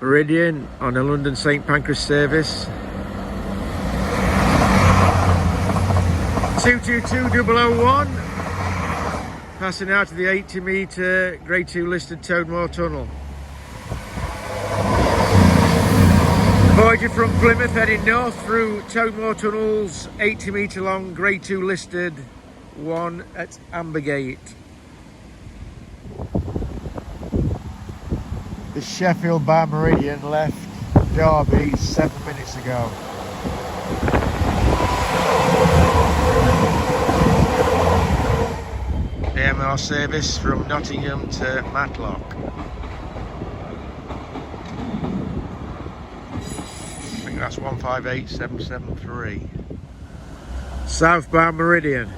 Meridian on a London St Pancras service. 222001, passing out of the 80 metre Grade 2 listed Toadmoor Tunnel. Voyager from Plymouth heading north through Toadmoor Tunnel's 80 metre long Grade 2 listed one at Ambergate. The Sheffield bound Meridian left Derby 7 minutes ago. AMR service from Nottingham to Matlock. I think that's 158773. Southbound Meridian.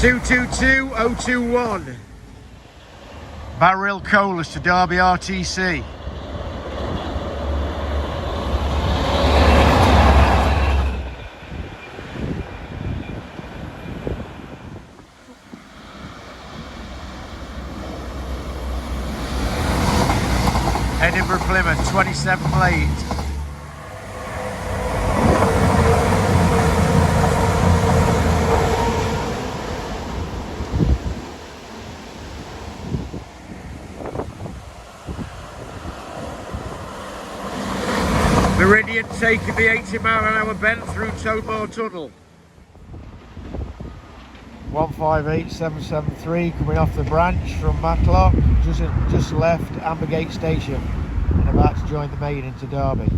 222021. Barrel Colas to Derby RTC. Edinburgh Plymouth 27 late. Meridian taking the 80-mile-an-hour bend through Toadmoor Tunnel. 158773 coming off the branch from Matlock, just left Ambergate station and about to join the main into Derby.